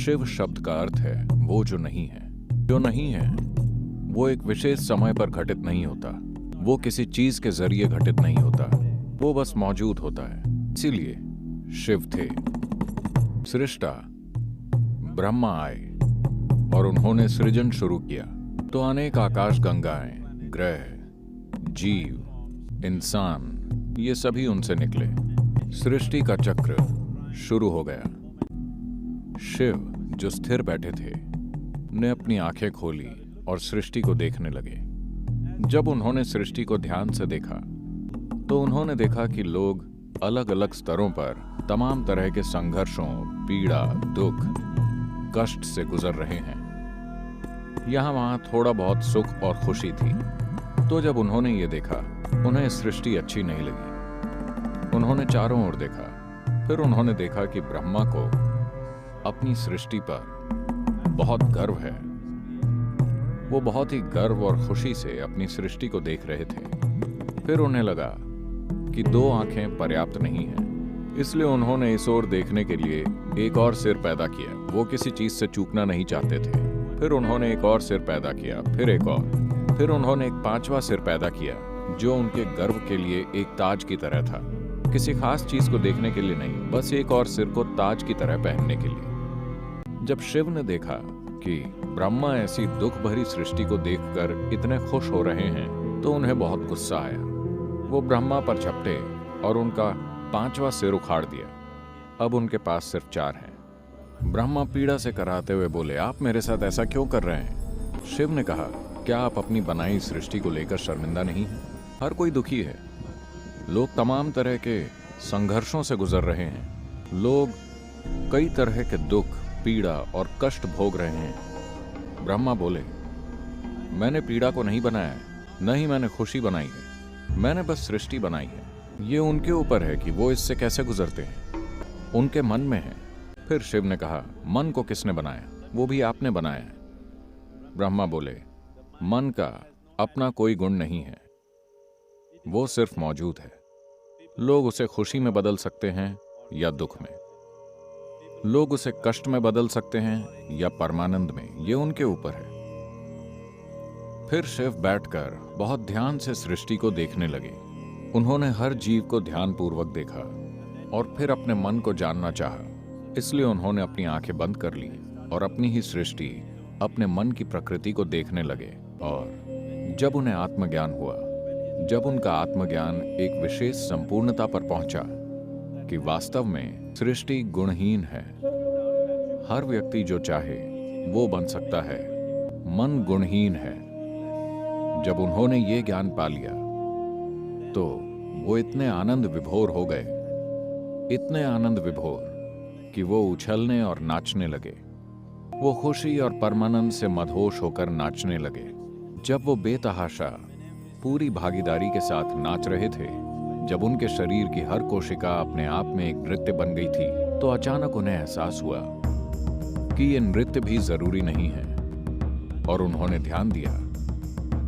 शिव शब्द का अर्थ है वो जो नहीं है। जो नहीं है वो एक विशेष समय पर घटित नहीं होता, वो किसी चीज के जरिए घटित नहीं होता, वो बस मौजूद होता है। इसीलिए शिव थे। सृष्टा ब्रह्मा आए और उन्होंने सृजन शुरू किया तो अनेक आकाश गंगाएं, ग्रह, जीव, इंसान ये सभी उनसे निकले। सृष्टि का चक्र शुरू हो गया। शिव जो स्थिर बैठे थे ने अपनी आंखें खोली और सृष्टि को देखने लगे। जब उन्होंने सृष्टि को ध्यान से देखा तो उन्होंने देखा कि लोग अलग अलग स्तरों पर तमाम तरह के संघर्षों, पीड़ा, दुख, कष्ट से गुजर रहे हैं। यहां वहां थोड़ा बहुत सुख और खुशी थी। तो जब उन्होंने ये देखा उन्हें सृष्टि अच्छी नहीं लगी। उन्होंने चारों ओर देखा, फिर उन्होंने देखा कि ब्रह्मा को अपनी सृष्टि पर बहुत गर्व है। वो बहुत ही गर्व और खुशी से अपनी सृष्टि को देख रहे थे। फिर उन्हें लगा कि दो आंखें पर्याप्त नहीं हैं, इसलिए उन्होंने इस ओर देखने के लिए एक और सिर पैदा किया। वो किसी चीज से चूकना नहीं चाहते थे। फिर उन्होंने एक और सिर पैदा किया, फिर एक और, फिर उन्होंने एक पांचवा सिर पैदा किया जो उनके गर्व के लिए एक ताज की तरह था। किसी खास चीज को देखने के लिए नहीं, बस एक और सिर को ताज की तरह पहनने के लिए। जब शिव ने देखा कि ब्रह्मा ऐसी दुख भरी सृष्टि को देखकर इतने खुश हो रहे हैं तो उन्हें बहुत गुस्सा आया। वो ब्रह्मा पर झपटे और उनका पांचवा सिर उखाड़ दिया। अब उनके पास सिर्फ 4 हैं। ब्रह्मा पीड़ा से कराते हुए बोले, आप मेरे साथ ऐसा क्यों कर रहे हैं? शिव ने कहा, क्या आप अपनी बनाई सृष्टि को लेकर शर्मिंदा नहीं हैं? हर कोई दुखी है। लोग तमाम तरह के संघर्षों से गुजर रहे हैं। लोग कई तरह के दुख, पीड़ा और कष्ट भोग रहे हैं। ब्रह्मा बोले, मैंने पीड़ा को नहीं बनाया है, न ही मैंने खुशी बनाई है। मैंने बस सृष्टि बनाई है। ये उनके ऊपर है कि वो इससे कैसे गुजरते हैं। उनके मन में है। फिर शिव ने कहा, मन को किसने बनाया? वो भी आपने बनाया है। ब्रह्मा बोले, मन का अपना कोई गुण नहीं है, वो सिर्फ मौजूद है। लोग उसे खुशी में बदल सकते हैं या दुख में। लोग उसे कष्ट में बदल सकते हैं या परमानंद में, ये उनके ऊपर है। फिर शिव बैठकर बहुत ध्यान से सृष्टि को देखने लगे। उन्होंने हर जीव को ध्यानपूर्वक देखा और फिर अपने मन को जानना चाहा। इसलिए उन्होंने अपनी आंखें बंद कर ली और अपनी ही सृष्टि, अपने मन की प्रकृति को देखने लगे। और जब उन्हें आत्मज्ञान हुआ, जब उनका आत्मज्ञान एक विशेष संपूर्णता पर पहुंचा कि वास्तव में सृष्टि गुणहीन है, हर व्यक्ति जो चाहे वो बन सकता है, मन गुणहीन है। जब उन्होंने ये ज्ञान पा लिया तो वो इतने आनंद विभोर हो गए, इतने आनंद विभोर कि वो उछलने और नाचने लगे। वो खुशी और परमानंद से मदहोश होकर नाचने लगे। जब वो बेतहाशा पूरी भागीदारी के साथ नाच रहे थे, जब उनके शरीर की हर कोशिका अपने आप में एक नृत्य बन गई थी, तो अचानक उन्हें एहसास हुआ कि ये नृत्य भी जरूरी नहीं है। और उन्होंने ध्यान दिया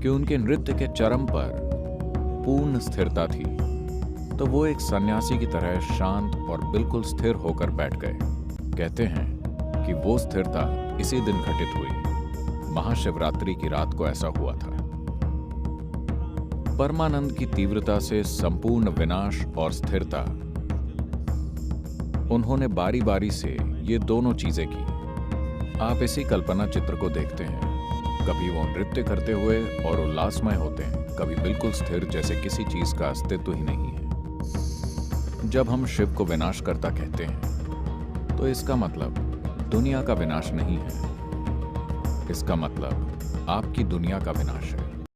कि उनके नृत्य के चरम पर पूर्ण स्थिरता थी। तो वो एक सन्यासी की तरह शांत और बिल्कुल स्थिर होकर बैठ गए। कहते हैं कि वो स्थिरता इसी दिन घटित हुई। महाशिवरात्रि की रात को ऐसा हुआ था। परमानंद की तीव्रता से संपूर्ण विनाश और स्थिरता, उन्होंने बारी बारी से ये दोनों चीजें की। आप इसी कल्पना चित्र को देखते हैं। कभी वो नृत्य करते हुए और उल्लासमय होते हैं, कभी बिल्कुल स्थिर जैसे किसी चीज का अस्तित्व ही नहीं है। जब हम शिव को विनाश करता कहते हैं तो इसका मतलब दुनिया का विनाश नहीं है। इसका मतलब आपकी दुनिया का विनाश है।